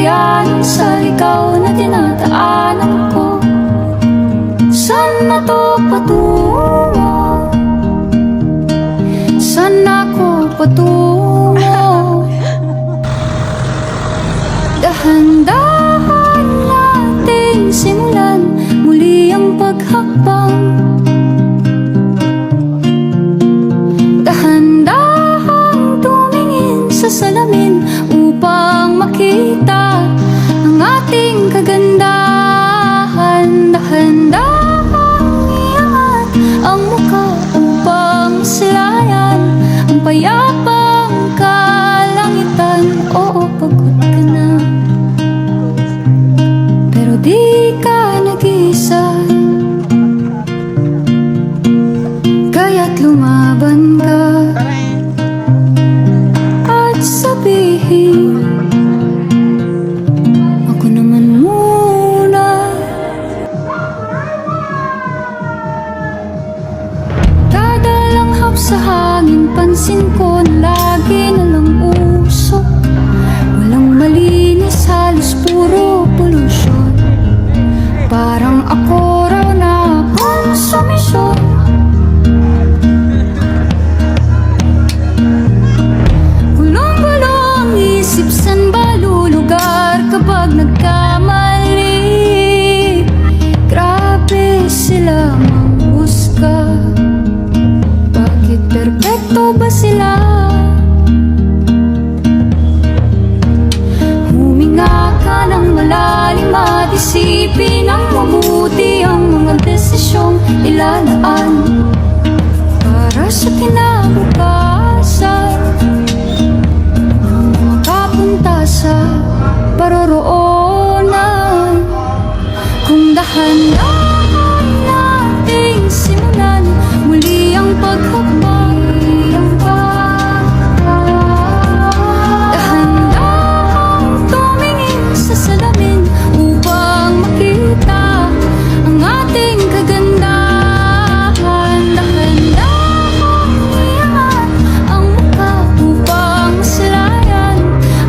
kakayanin sa ligaw na dinadaanan ko. Saan na to patungo? Saan ako patungo? Dahan-dahan nating simulan muli ang paghakbang. Dahan-dahan tumingin sa salamin upang makita ang ating kagandahan. Dahan-dahan iangat ang mukha upang masilayan ang payapang kalangitan. Oo, pagod ka na, pero di ka nag-iisa. Kaya't lumaban ka at sabihin, ako naman muna. Dadalanghap sa hangin, pansin ko na lagi na lang usok. Walang malinis, halos puro pollution. Parang ako raw na konsumisyon. Gulong-gulong isip, san ba lulugar kapag nagkamali? Grabe sila manghusga. Bakit perpekto ba sila? Huminga ka ng malalim at isipin ang mabuti ang mga desisyong ilalaan para sa kinabukasan, makapunta sa paroroonan. Kung dahan-dahan nating simulan muli ang paghakbang. Dahan-dahan tumingin sa salamin upang makita ang ating kagandahan. Dahan-dahan iangat ang mukha upang masilayan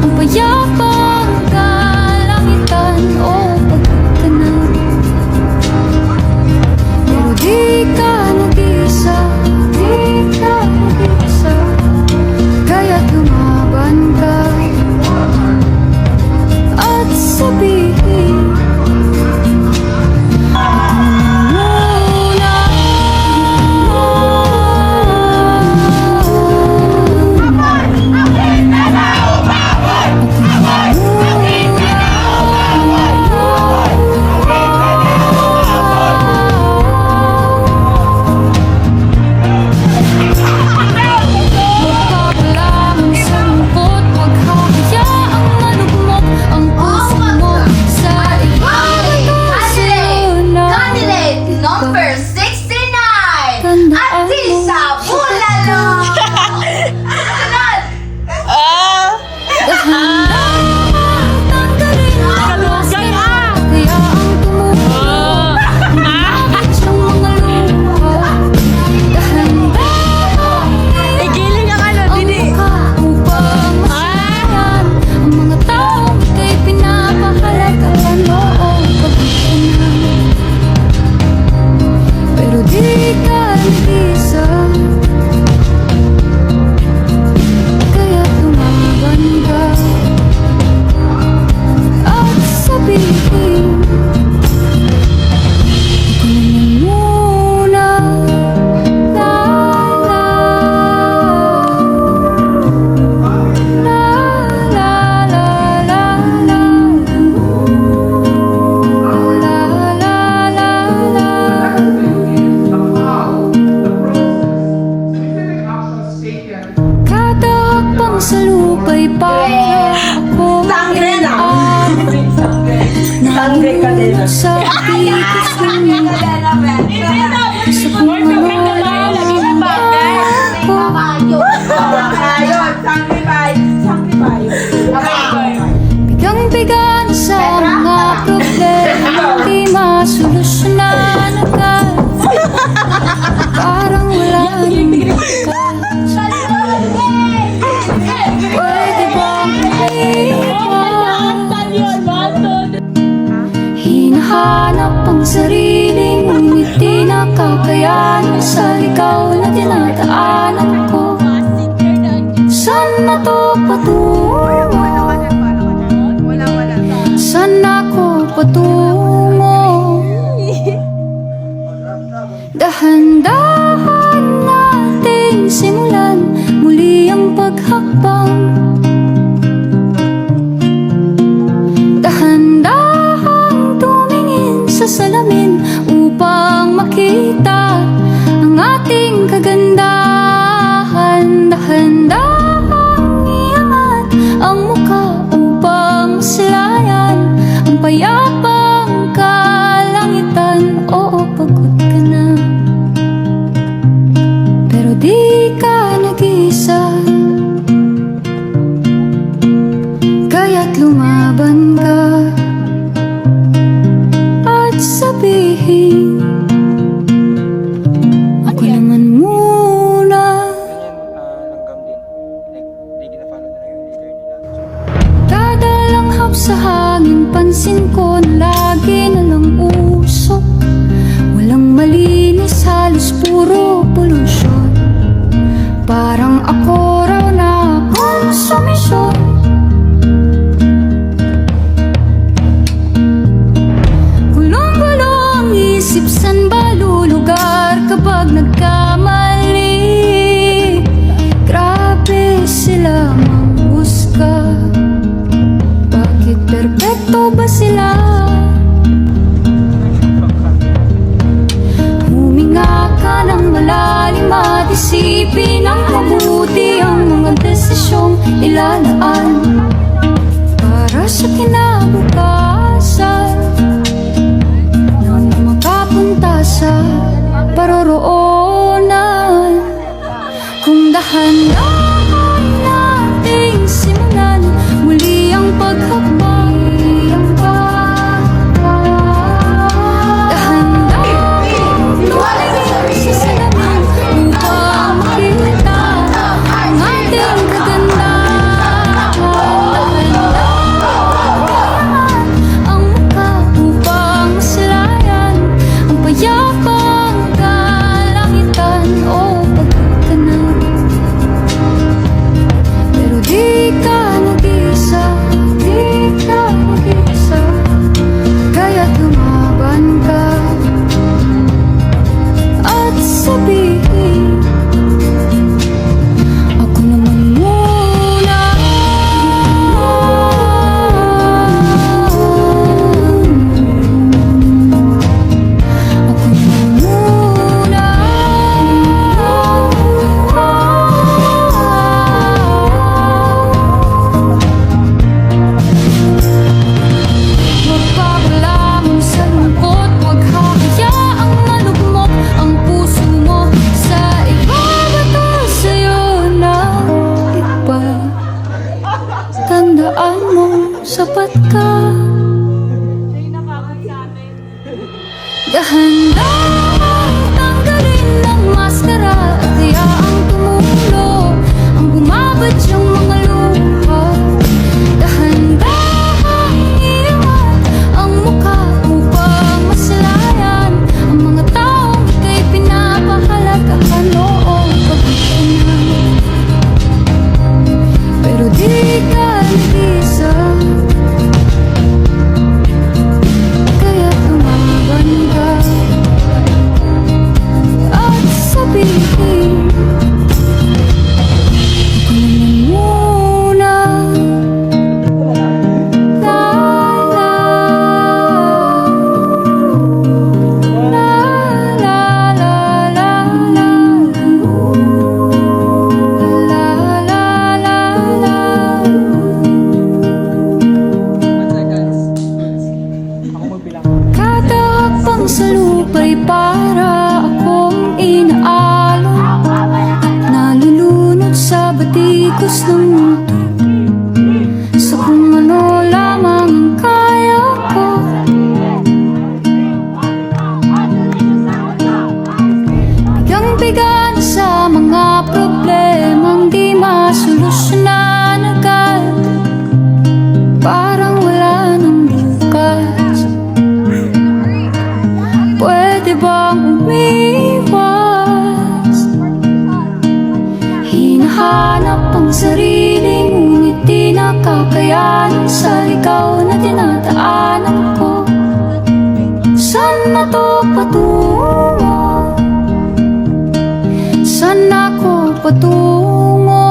ang payapang kalangitan. Oh, pagod ka na, pero di ka nag-iisa. Di ka nag-iisa. Kaya't lumaban ka at sabihin, ako muna. Magpapalamang sa lungkot, huwag hahayaang malugmok ang puso mo sa ikakasunan. Candidate number 69, Tandaan Atisa mo. Bulalo. Sunod. Dahan-dahan tanggalin ang masira, kaya ang tumulo umabot siyang mga luha. Dahan-dahan Igiling ang ano, ang Didi. mukha upang masilayan ang mga taong ika'y pinapahalagahan. Oo, pagod ka na, pero di ka nag-iisa. Kaya't lumaban ka at sabihin, ako naman muna. La la la la la la la la Kada hakbang sa lupa'y para ako Sangre na. Sangre ka din. Sa titis ng sa pangalaman ako. Ayun, sacrifice. Bigang-bigan sa mga problema, di masolusyonan agad. Parang wala nang Pwede bang iwan sarili ngunit di nakakayanan sa ligaw na dinadaanan ko. Saan na to patungo? Saan ako patungo? Dahan-dahan nating simulan muli ang paghakbang. Dahan-dahan tumingin sa salamin upang makita ang ating kagandahan. Dahan-dahan iangat ang mukha upang silayan ang payapang kalangitan. Oo, pagod ka na, pero di ka nag-iisa. Kaya't lumaban ka at sabihin, ako naman muna. Langgam din. Like, di gina-follow na yung leader nila. Dadalanghap sa hangin, pansin ko na lagi na lang usok. Walang malinis, halos puro polusyon. Parang ako raw na konsumisyon. Gulong-gulo ang isip, san ba lulugar kapag nagkamali? Grabe sila manghusga. Bakit perpekto ba sila? Huminga ka ng malalim at isipin ang mabuti ang mga desisyong ilalaan para sa kinabukasan nang makapunta sa paroroonan. Kung dahan-dahan nating simulan muli ang paghakbang. Dahan-dahan tumingin sa salamin upang makita ang ating kagandahan. Dahan-dahan ang mukha upang masilayan ang payapang kalangitan. Oh, pagod ka na, pero di ka nag-iisa. Di ka nag-iisa. Kaya't lumaban ka at sabihin, ako naman muna. Ako naman muna. Magpapalamon sa lungkot, huwag hahayaang malugmok ang puso mo sa ibabato sa'yo ng iba. Tandaan mo, sapat ka. Dahan-dahan tanggalin ang maskara at hayaang tumulo ang bumabadyang mga luha. Dahan-dahan iangat ang mukha upang masilayan ang mga taong ika'y pinapahalagahan. Oo, pagod ka na, pero di ka nag-iisa. Kaya't lumaban ka at sabihin, ako naman muna. daan sa ligaw na dinadaanan ko. Saan na to patungo? Saan ako patungo?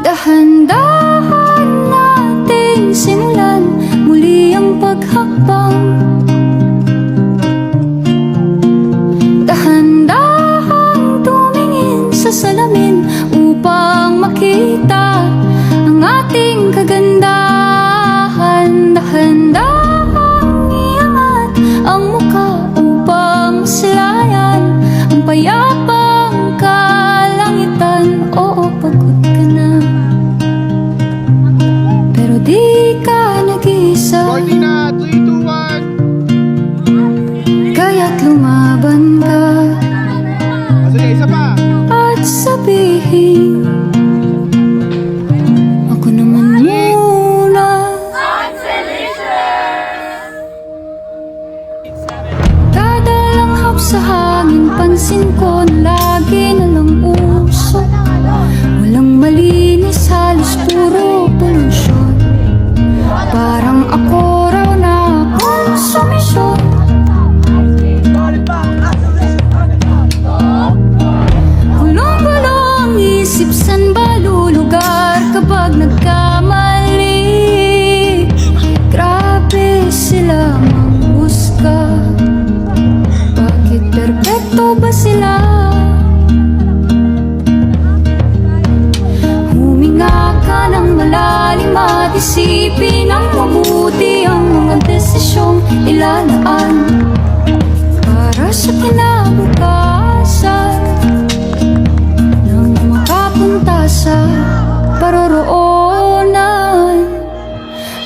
Dahan-dahan nating simulan muli ang paghakbang. Dahan-dahan tumingin sa salamin upang makita ang ating kagandahan. Dahan-dahan iangat ang mukha upang masilayan ang payapang kalangitan. Oo, pagod ka na, pero di ka nag-isa. Cortina, 3, 2, 1. Kaya't lumaban ka Sige, isa pa. at sabihin, ako naman muna. Kada langhap sa hangin, pansin ko na lagi na lang usok. Walang malinis, halos puro polusyon. Parang ako raw na konsumisyon. Gulong-gulo ang isip, san ba lulugar kapag nagkamali? Grabe sila manghusga. Bakit perpekto ba sila? Huminga ka ng malalim at isipin ang mabuti ang mga desisyong ilalaan para sa kinabukasan, nang makapunta sa paroroonan.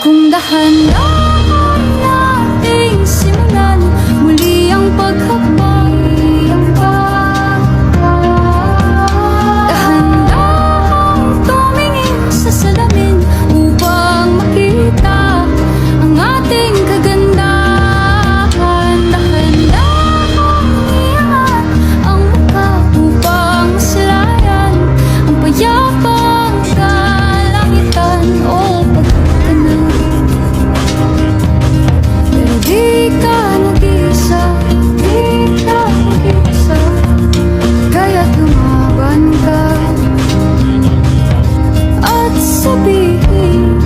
Kung dahan-dahan nating simulan muli ang paghakbang. Dahan-dahan tumingin sa salamin upang makita ang ating kagandahan. Dahan-dahan iangat ang mukha upang masilayan ang payapang kalangitan. O pagod ka na, pero di ka nag-isa, di ka nag-isa. Kaya't lumaban ka at sabihin,